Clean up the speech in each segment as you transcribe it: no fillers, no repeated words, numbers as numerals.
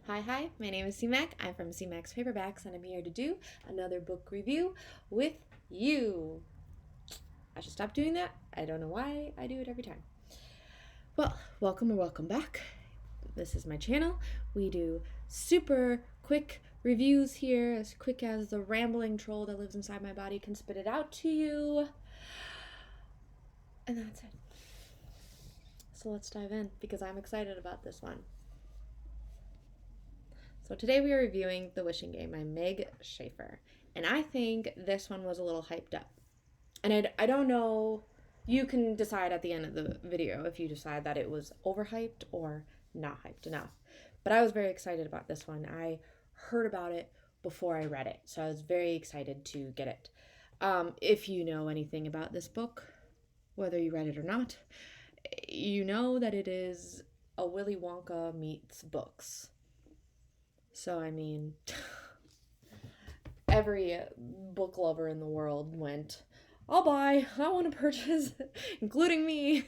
Hi, my name is CMAC. I'm from CMAC's Paperbacks, and I'm here to do another book review with you. I should stop doing that. I don't know why I do it every time. Well, welcome or welcome back. This is my channel. We do super quick reviews here, as quick as the rambling troll that lives inside my body can spit it out to you. And that's it. So let's dive in, because I'm excited about this one. So today we are reviewing The Wishing Game by Meg Schaefer. And I think this one was a little hyped up. And I don't know, you can decide at the end of the video if you decide that it was overhyped or not hyped enough. But I was very excited about this one. I heard about it before I read it, so I was very excited to get it. If you know anything about this book, whether you read it or not, you know that it is a Willy Wonka meets books. So, I mean, every book lover in the world went, I'll buy, I want to purchase, including me.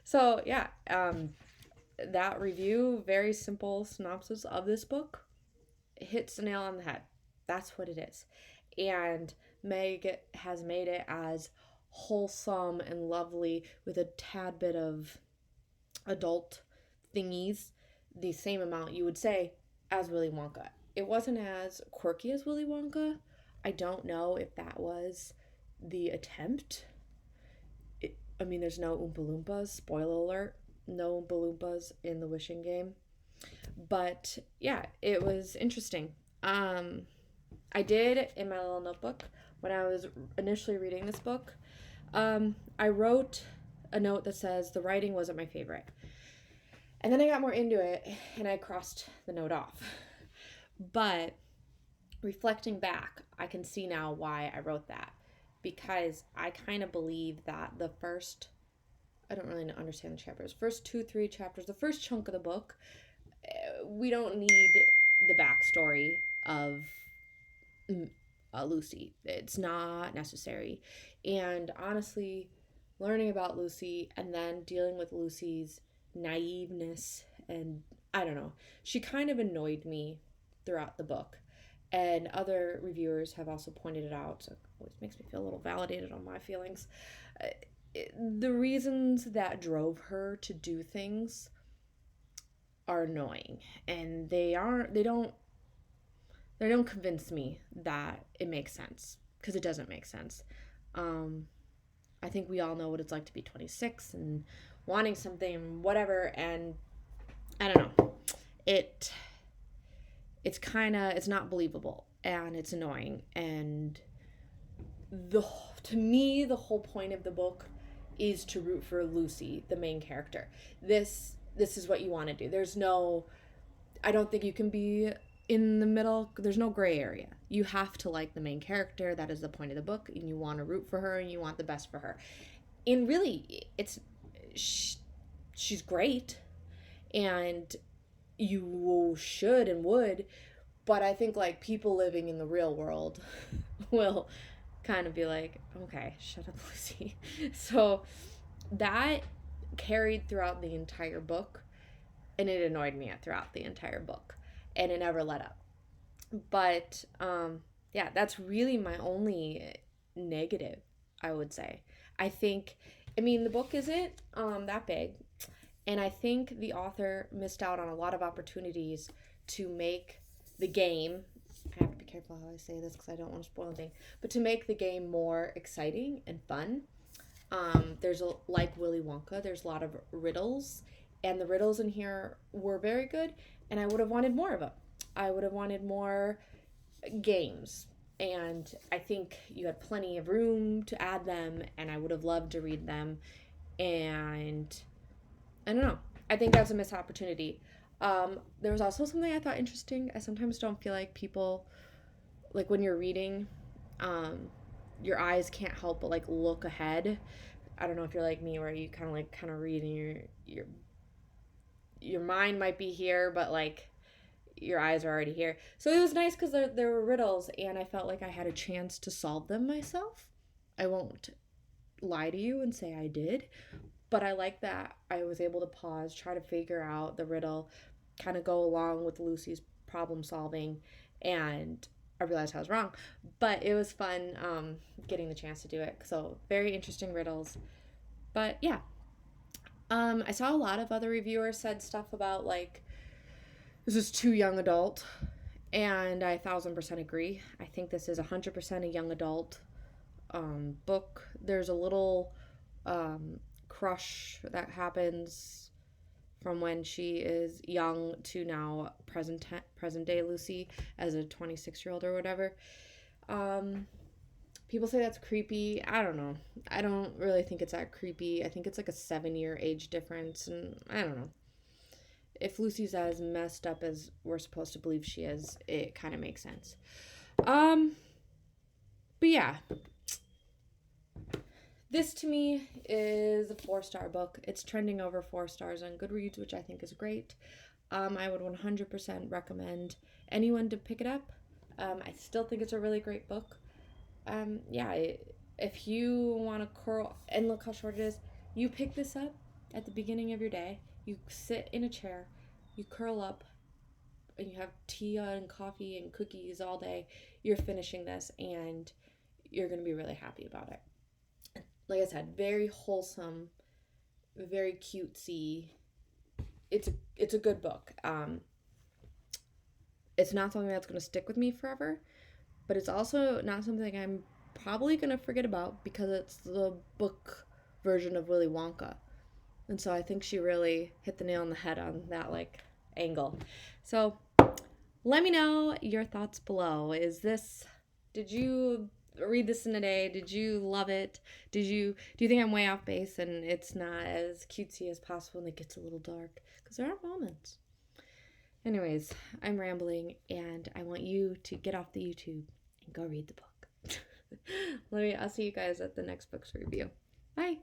So, yeah, that review, very simple synopsis of this book, hits the nail on the head. That's what it is. And Meg has made it as wholesome and lovely with a tad bit of adult thingies, the same amount you would say as Willy Wonka. It wasn't as quirky as Willy Wonka. I don't know if that was the attempt. There's no Oompa Loompas. Spoiler alert. No Oompa Loompas in The Wishing Game. But yeah, it was interesting. I did, in my little notebook, when I was initially reading this book, I wrote a note that says the writing wasn't my favorite. And then I got more into it and I crossed the note off. But reflecting back, I can see now why I wrote that. Because I kind of believe that I don't really understand the chapters, first 2-3 chapters, the first chunk of the book, we don't need the backstory of Lucy. It's not necessary. And honestly, learning about Lucy and then dealing with Lucy's naiveness, and I don't know, she kind of annoyed me throughout the book, and other reviewers have also pointed it out, so it always makes me feel a little validated on my feelings. The reasons that drove her to do things are annoying, and they don't convince me that it makes sense, because it doesn't make sense. I think we all know what it's like to be 26 and wanting something, whatever, and I don't know. It's not believable, and it's annoying, and to me, the whole point of the book is to root for Lucy, the main character. This is what you want to do. I don't think you can be in the middle. There's no gray area. You have to like the main character. That is the point of the book, and you want to root for her, and you want the best for her. And really, she's great, and you should and would, but I think like people living in the real world will kind of be like, okay, shut up, Lucy. So that carried throughout the entire book, and it annoyed me throughout the entire book, and it never let up. But yeah, that's really my only negative, I would say. The book isn't that big, and I think the author missed out on a lot of opportunities to make the game, I have to be careful how I say this because I don't want to spoil anything, but to make the game more exciting and fun. Like Willy Wonka, there's a lot of riddles, and the riddles in here were very good, and I would have wanted more of them. I would have wanted more games, and I think you had plenty of room to add them, and I would have loved to read them, and I don't know. I think that's a missed opportunity. There was also something I thought interesting. I sometimes don't feel like people, like when you're reading, your eyes can't help but like look ahead. I don't know if you're like me, where you kind of read and your mind might be here, but like your eyes are already here. So it was nice because there were riddles, and I felt like I had a chance to solve them myself. I won't lie to you and say I did, but I like that I was able to pause, try to figure out the riddle, kind of go along with Lucy's problem solving, and I realized I was wrong. But it was fun getting the chance to do it. So very interesting riddles. But yeah, I saw a lot of other reviewers said stuff about like this is too young adult, and I 1000% agree. I think this is 100% a young adult book. There's a little crush that happens from when she is young to now present day Lucy as a 26-year-old or whatever. People say that's creepy. I don't know. I don't really think it's that creepy. I think it's like a 7-year age difference, and I don't know. If Lucy's as messed up as we're supposed to believe she is, it kind of makes sense. But yeah, this to me is a 4-star book. It's trending over 4 stars on Goodreads, which I think is great. I would 100% recommend anyone to pick it up. I still think it's a really great book. Yeah, if you want to curl, and look how short it is, you pick this up at the beginning of your day, you sit in a chair, you curl up, and you have tea and coffee and cookies all day, you're finishing this, and you're going to be really happy about it. Like I said, very wholesome, very cutesy. It's a good book. It's not something that's going to stick with me forever, but it's also not something I'm probably going to forget about because it's the book version of Willy Wonka. And so I think she really hit the nail on the head on that like angle. So let me know your thoughts below. Did you read this in a day? Did you love it? Do you think I'm way off base and it's not as cutesy as possible and it gets a little dark? Because there are moments. Anyways, I'm rambling and I want you to get off the YouTube and go read the book. I'll see you guys at the next book's review. Bye.